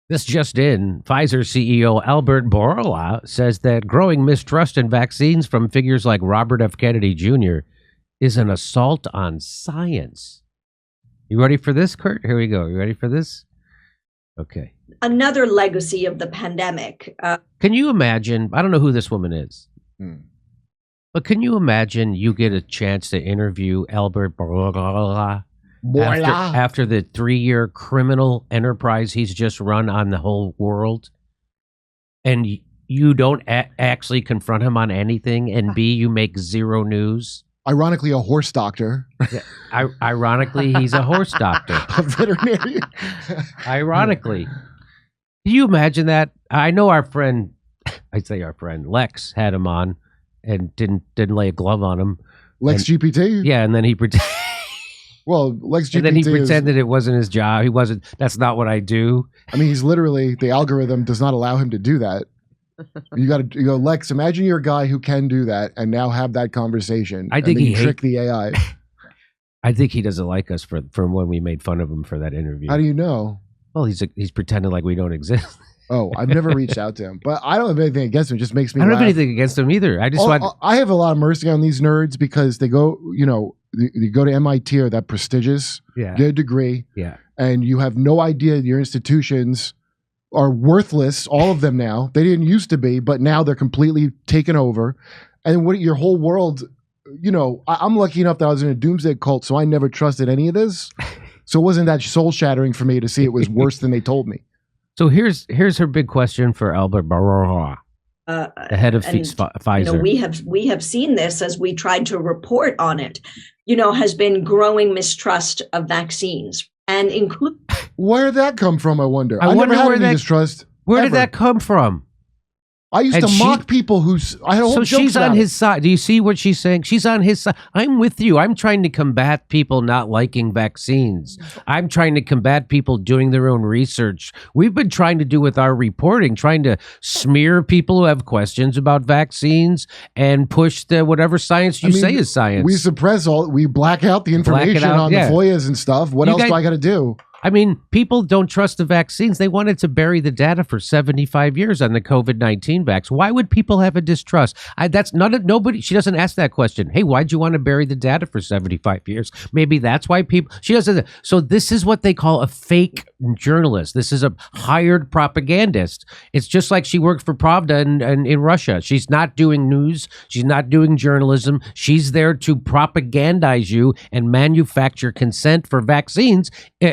This just in, Pfizer CEO Albert Bourla says that growing mistrust in vaccines from figures like Robert F. Kennedy Jr. is an assault on science. You ready for this, Kurt? Here we go. You ready for this? Okay. Another legacy of the pandemic. Can you imagine? I don't know who this woman is. But can you imagine you get a chance to interview Albert Bourla after the 3-year criminal enterprise he's just run on the whole world, and you don't actually confront him on anything, and B, you make zero news? Ironically, a horse doctor. Yeah, ironically, he's a horse doctor. A veterinarian. Ironically. Can you imagine that? I know our friend, I'd say our friend, Lex had him on and didn't lay a glove on him. Lex GPT? Yeah, and then he pretended. Well, Lex GPT. And then he pretended it wasn't his job. He wasn't. That's not what I do. I mean, he's literally, the algorithm does not allow him to do that. You go, Lex, imagine you're a guy who can do that and now have that conversation. I think he trick the AI. I think he doesn't like us from when we made fun of him for that interview. How do you know? Well, he's pretending like we don't exist. Oh, I've never reached out to him, but I don't have anything against him. It just makes me laugh. I don't have anything against him either. I have a lot of mercy on these nerds because they go, you go to MIT or that prestigious, get a degree, and you have no idea your institutions are worthless, all of them now. They didn't used to be, but now they're completely taken over. And what your whole world, I'm lucky enough that I was in a doomsday cult, so I never trusted any of this. So it wasn't that soul shattering for me to see it was worse than they told me. So here's her big question for Albert Bourla, the head of Pfizer. We have seen this as we tried to report on it. Has been growing mistrust of vaccines and include. Where did that come from? I wonder. I wonder never had any distrust. Where did that come from? I used to mock people I had a whole jokes she's about on his side. Do you see what she's saying? She's on his side. I'm with you. I'm trying to combat people not liking vaccines. I'm trying to combat people doing their own research. We've been trying to do with our reporting, trying to smear people who have questions about vaccines and push the whatever science you say is science. We black out the information on the FOIAs and stuff. What else do I got to do? I mean, people don't trust the vaccines. They wanted to bury the data for 75 years on the COVID-19 vax. Why would people have a distrust? Nobody. She doesn't ask that question. Hey, why'd you want to bury the data for 75 years? Maybe that's why she doesn't. So this is what they call a fake journalist. This is a hired propagandist. It's just like she worked for Pravda in Russia. She's not doing news. She's not doing journalism. She's there to propagandize you and manufacture consent for vaccines.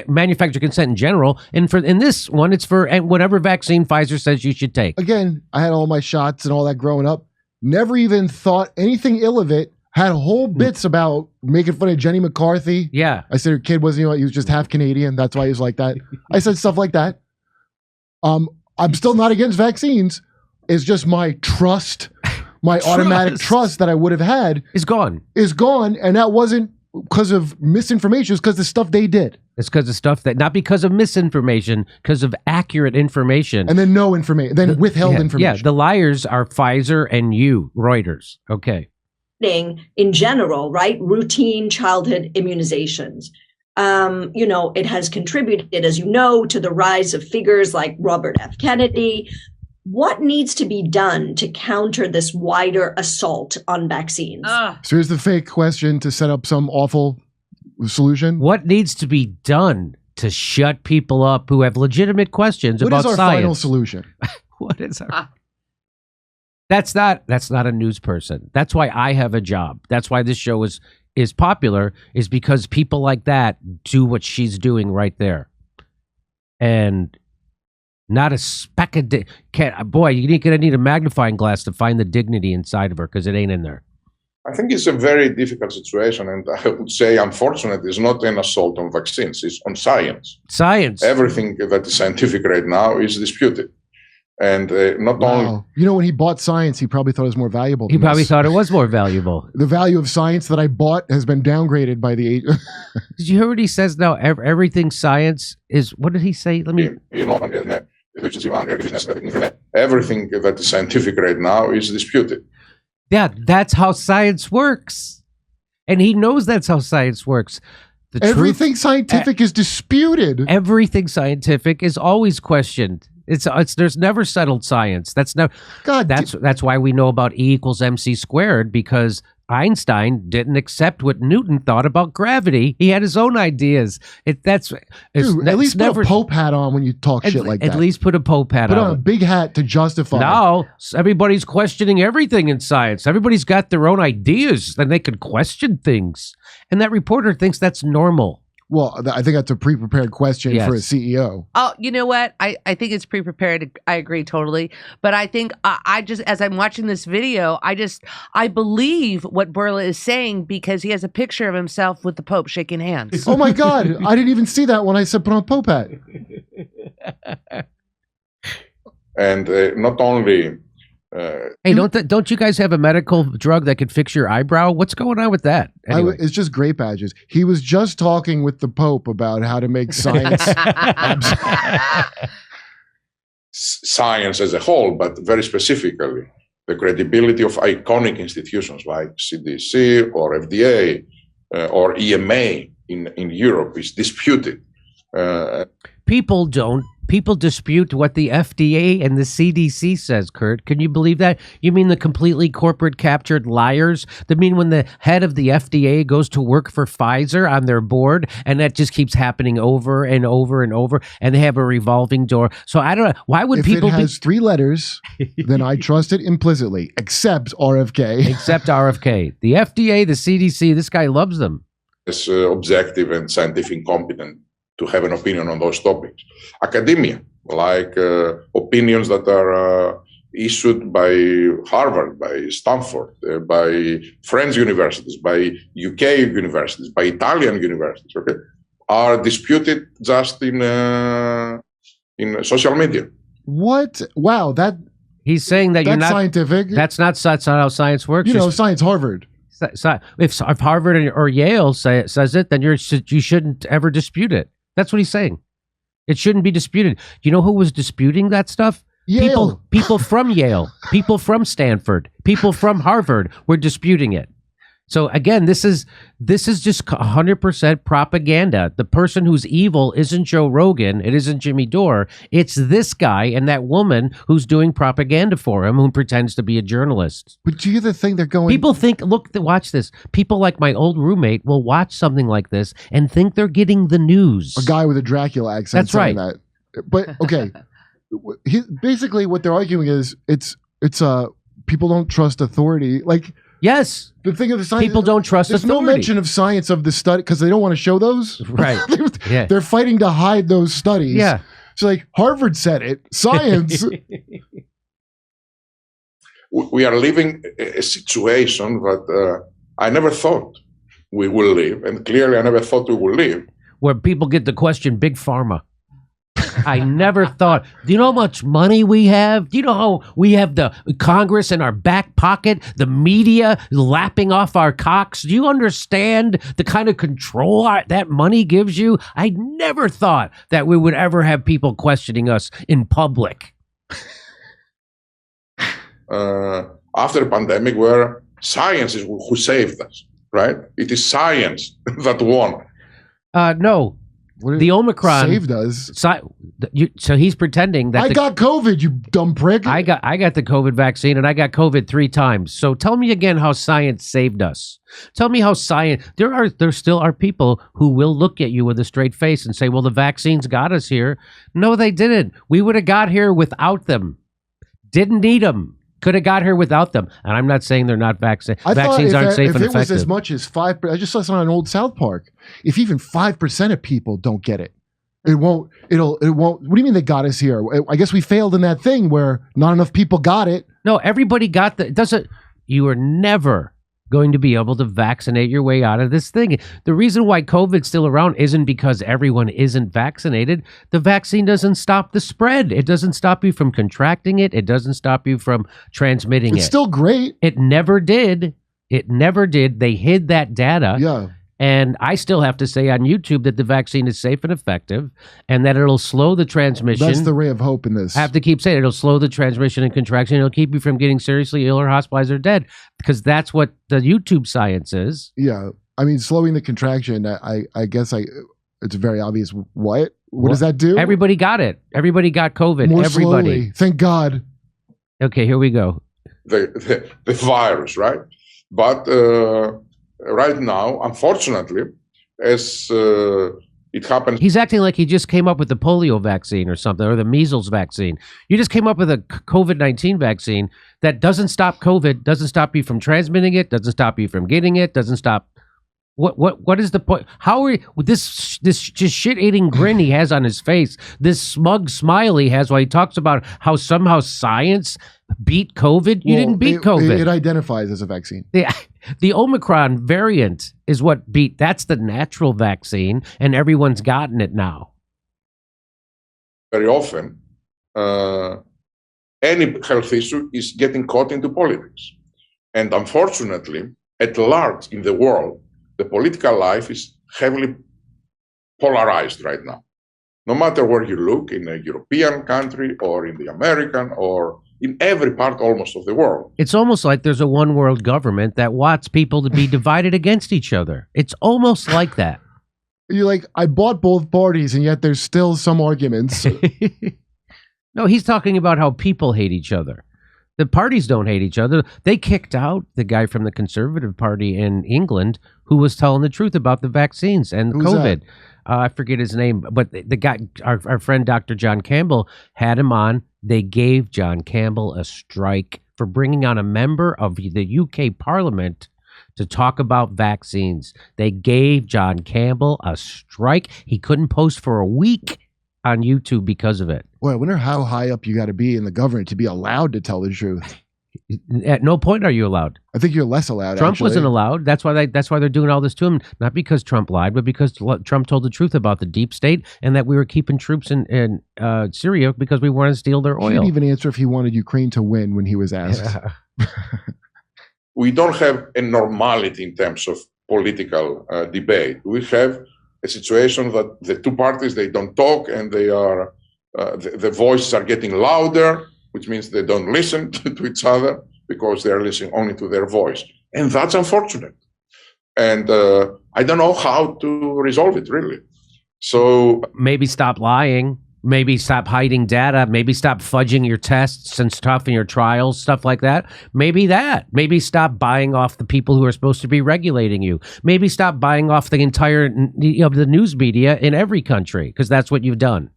Manufacture consent in general, and in this one, it's for whatever vaccine Pfizer says you should take. Again, I had all my shots and all that growing up. Never even thought anything ill of it. Had whole bits about making fun of Jenny McCarthy. Yeah, I said her kid wasn't. He was just half Canadian. That's why he was like that. I said stuff like that. I'm still not against vaccines. It's just my trust, my automatic trust that I would have had is gone, and that wasn't because of misinformation. It's because the stuff they did. It's because of stuff that, not because of misinformation, because of accurate information. And then no information, then withheld information. Yeah, the liars are Pfizer and Reuters. Okay. In general, right? Routine childhood immunizations. It has contributed, as you know, to the rise of figures like Robert F. Kennedy. What needs to be done to counter this wider assault on vaccines? So here's the fake question to set up some awful solution. What needs to be done to shut people up who have legitimate questions about science? What is our final solution? What is our... That's not a news person. That's why I have a job. That's why this show is popular, is because people like that do what she's doing right there. And not a speck of boy, you're gonna need a magnifying glass to find the dignity inside of her, because it ain't in there. I think it's a very difficult situation, and I would say, unfortunately, it's not an assault on vaccines, it's on science. Science. Everything that is scientific right now is disputed. And not only... when he bought science, he probably thought it was more valuable. He probably thought it was more valuable. The value of science that I bought has been downgraded by the... Did you hear what he says now? Everything science is... What did he say? Let me... Everything that is scientific right now is disputed. Yeah, that's how science works. And he knows that's how science works. Everything scientific is disputed. Everything scientific is always questioned. It's there's never settled science. That's why we know about E equals MC squared, because Einstein didn't accept what Newton thought about gravity. He had his own ideas. Dude, at least put a Pope hat on when you talk shit like that. At least put a Pope hat on. Put on a big hat to justify. No, everybody's questioning everything in science. Everybody's got their own ideas, and they can question things. And that reporter thinks that's normal. Well, I think that's a pre-prepared question for a CEO. Oh, you know what? I think it's pre-prepared. I agree totally. But I think I just, as I'm watching this video, I believe what Bourla is saying, because he has a picture of himself with the Pope shaking hands. Oh my God. I didn't even see that when I said put on a Pope hat. And not only... hey, don't you guys have a medical drug that could fix your eyebrow? What's going on with that? Anyway. It's just grape badges. He was just talking with the Pope about how to make science science as a whole, but very specifically the credibility of iconic institutions like CDC or FDA or EMA in Europe is disputed. People dispute what the FDA and the CDC says, Kurt. Can you believe that? You mean the completely corporate captured liars? That mean when the head of the FDA goes to work for Pfizer on their board, and that just keeps happening over and over and over, and they have a revolving door. So I don't know. Why would people... If it has 3 letters, then I trust it implicitly, except RFK. Except RFK. The FDA, the CDC, this guy loves them. It's objective and scientific competent to have an opinion on those topics. Academia, like opinions that are issued by Harvard, by Stanford, by French universities, by UK universities, by Italian universities, okay, are disputed just in social media. What? Wow, he's saying that you're not scientific. That's not how science works. You know, science Harvard. If Harvard or Yale says it, then you shouldn't ever dispute it. That's what he's saying. It shouldn't be disputed. You know who was disputing that stuff? Yale. People from Yale, people from Stanford, people from Harvard were disputing it. So again, this is just 100% propaganda. The person who's evil isn't Joe Rogan. It isn't Jimmy Dore. It's this guy and that woman who's doing propaganda for him, who pretends to be a journalist. But do you the thing they're going... People think, watch this. People like my old roommate will watch something like this and think they're getting the news. A guy with a Dracula accent. That's right. That. But okay, basically what they're arguing is it's people don't trust authority. Like... Yes. The thing of the science, people don't trust authority. There's no mention of science of the study because they don't want to show those. Right. They're fighting to hide those studies. Yeah. So like Harvard said it. Science. We are living a situation that I never thought we will live, and clearly I never thought we will live. Where people get the question, Big Pharma. I never thought, do you know how much money we have? Do you know how we have the Congress in our back pocket, the media lapping off our cocks? Do you understand the kind of control that money gives you? I never thought that we would ever have people questioning us in public. After a pandemic where science is who saved us, right? It is science that won. No. The Omicron saved us. So he's pretending that I got COVID, you dumb prick. I got the COVID vaccine, and I got COVID 3 times. So tell me again how science saved us. Tell me how science. There still are people who will look at you with a straight face and say, "Well, the vaccines got us here." No, they didn't. We would have got here without them. Didn't need them. Could have got here without them. And I'm not saying they're not vaccines aren't safe and effective. If it was as much as 5%, I just saw something on an old South Park. If even 5% of people don't get it, it won't. What do you mean they got us here? I guess we failed in that thing where not enough people got it. No, everybody got you are never going to be able to vaccinate your way out of this thing. The reason why COVID's still around isn't because everyone isn't vaccinated. The vaccine doesn't stop the spread. It doesn't stop you from contracting it. It doesn't stop you from transmitting it. It's still great. It never did. It never did. They hid that data. Yeah. And I still have to say on YouTube that the vaccine is safe and effective and that it'll slow the transmission. That's the ray of hope in this. I have to keep saying it'll slow the transmission and contraction. It'll keep you from getting seriously ill or hospitalized or dead because that's what the YouTube science is. Yeah. I mean, slowing the contraction, I guess it's very obvious. What does that do? Everybody got it. Everybody got COVID. More Everybody. slowly. Thank God. Okay, here we go. The virus, right? But right now, unfortunately, as it happens. He's acting like he just came up with the polio vaccine or something, or the measles vaccine. You just came up with a COVID-19 vaccine that doesn't stop COVID, doesn't stop you from transmitting it, doesn't stop you from getting it, doesn't stop. What is the point? How are this just shit-eating grin he has on his face, this smug smile he has while he talks about how somehow science beat COVID? You didn't beat COVID. It identifies as a vaccine. The Omicron variant is what beat. That's the natural vaccine, and everyone's gotten it now. Very often, any health issue is getting caught into politics. And unfortunately, at large in the world, the political life is heavily polarized right now. No matter where you look, in a European country or in the American or in every part almost of the world. It's almost like there's a one world government that wants people to be divided against each other. It's almost like that. You're like, I bought both parties, and yet there's still some arguments. No, he's talking about how people hate each other. The parties don't hate each other. They kicked out the guy from the Conservative Party in England who was telling the truth about the vaccines and COVID. I forget his name, but the guy, our friend Dr. John Campbell, had him on. They gave John Campbell a strike for bringing on a member of the UK Parliament to talk about vaccines. They gave John Campbell a strike. He couldn't post for a week on YouTube because of it. Well, I wonder how high up you got to be in the government to be allowed to tell the truth. At no point are you allowed. I think you're less allowed. Trump actually wasn't allowed. That's why they're doing all this to him. Not because Trump lied, but because Trump told the truth about the deep state and that we were keeping troops in Syria because we wanted to steal their oil. He didn't even answer if he wanted Ukraine to win when he was asked. Yeah. We don't have a normality in terms of political debate. We have a situation that the two parties, they don't talk, and they are the voices are getting louder, which means they don't listen to each other because they are listening only to their voice. And that's unfortunate. And I don't know how to resolve it, really. So maybe stop lying. Maybe stop hiding data. Maybe stop fudging your tests and stuff in your trials, stuff like that. Maybe that. Maybe stop buying off the people who are supposed to be regulating you. Maybe stop buying off the entire of the news media in every country, because that's what you've done.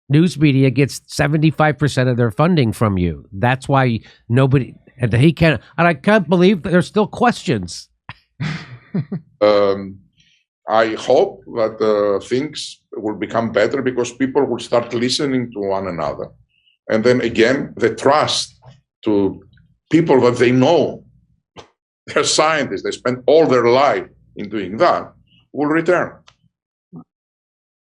News media gets 75% of their funding from you. That's why nobody, and he can't, and I can't believe that there's still questions. I hope that things will become better because people will start listening to one another. And then again, the trust to people that they know, they're scientists, they spend all their life in doing that, will return.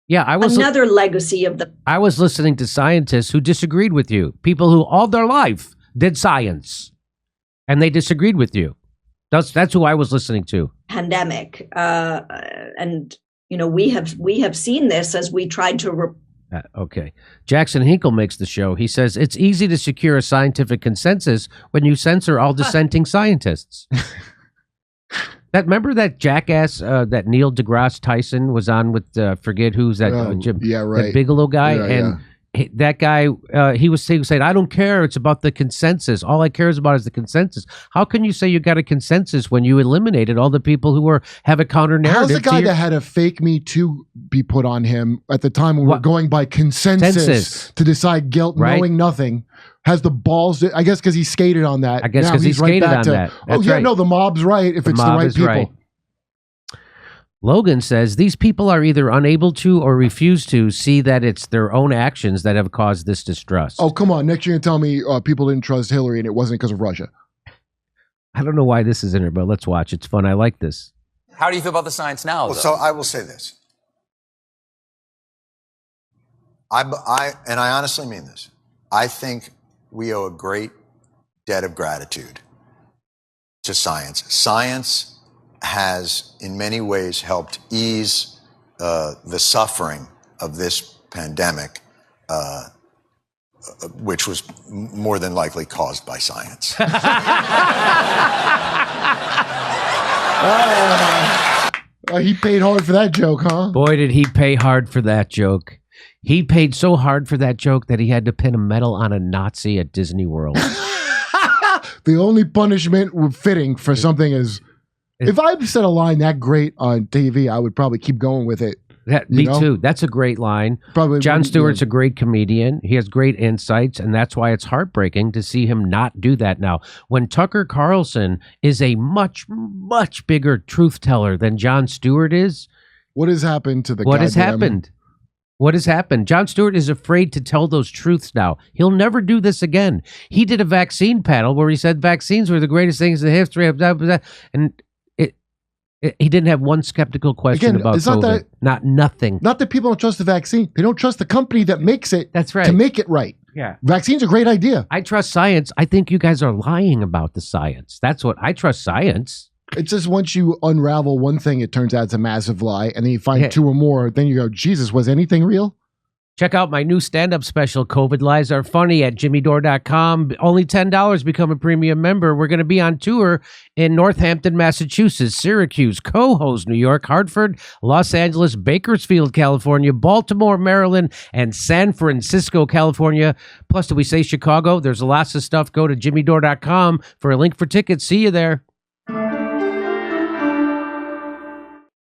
Yeah, another legacy of the. I was listening to scientists who disagreed with you, people who all their life did science, and they disagreed with you. That's who I was listening to. Pandemic, and we have seen this as we tried to. Okay, Jackson Hinkle makes the show. He says it's easy to secure a scientific consensus when you censor all dissenting scientists. Remember that jackass that Neil deGrasse Tyson was on with forget who's that Jim, that Bigelow guy, that guy he was saying, I don't care, it's about the consensus. All I care about is the consensus. How can you say you got a consensus when you eliminated all the people who have a counter narrative? How's the guy that had a fake Me Too be put on him at the time when we're going by consensus to decide guilt, knowing nothing, has the balls I guess because he skated on that. I guess because he skated on that. That's right. No, the mob's right if it's the right people. Right. Logan says these people are either unable to or refuse to see that it's their own actions that have caused this distrust. Oh, come on. Next you're going to tell me people didn't trust Hillary and it wasn't because of Russia. I don't know why this is in here, but let's watch. It's fun. I like this. How do you feel about the science now, though? So I will say this. I honestly mean this. I think we owe a great debt of gratitude to science. Science has in many ways helped ease the suffering of this pandemic, which was more than likely caused by science. He paid hard for that joke, huh? Boy, did he pay hard for that joke. He paid so hard for that joke that he had to pin a medal on a Nazi at Disney World. The only punishment fitting for something is, if I said a line that great on TV, I would probably keep going with it. Me too. That's a great line. Probably Jon Stewart's a great comedian. He has great insights, and that's why it's heartbreaking to see him not do that now. When Tucker Carlson is a much, much bigger truth teller than Jon Stewart is. What has happened to the What has happened? What has happened? Jon Stewart is afraid to tell those truths now. He'll never do this again. He did a vaccine panel where he said vaccines were the greatest things in the history of and he didn't have one skeptical question about COVID. Nothing. Not that people don't trust the vaccine. They don't trust the company that makes it. That's right. To make it right. Yeah. Vaccine's a great idea. I trust science. I think you guys are lying about the science. That's what I trust science. It's just once you unravel one thing, it turns out it's a massive lie. And then you find two or more. Then you go, Jesus, was anything real? Check out my new stand-up special, COVID Lies Are Funny, at jimmydore.com. Only $10. Become a premium member. We're going to be on tour in Northampton, Massachusetts, Syracuse, Cohoes, New York, Hartford, Los Angeles, Bakersfield, California, Baltimore, Maryland, and San Francisco, California. Plus, did we say Chicago? There's lots of stuff. Go to jimmydore.com for a link for tickets. See you there.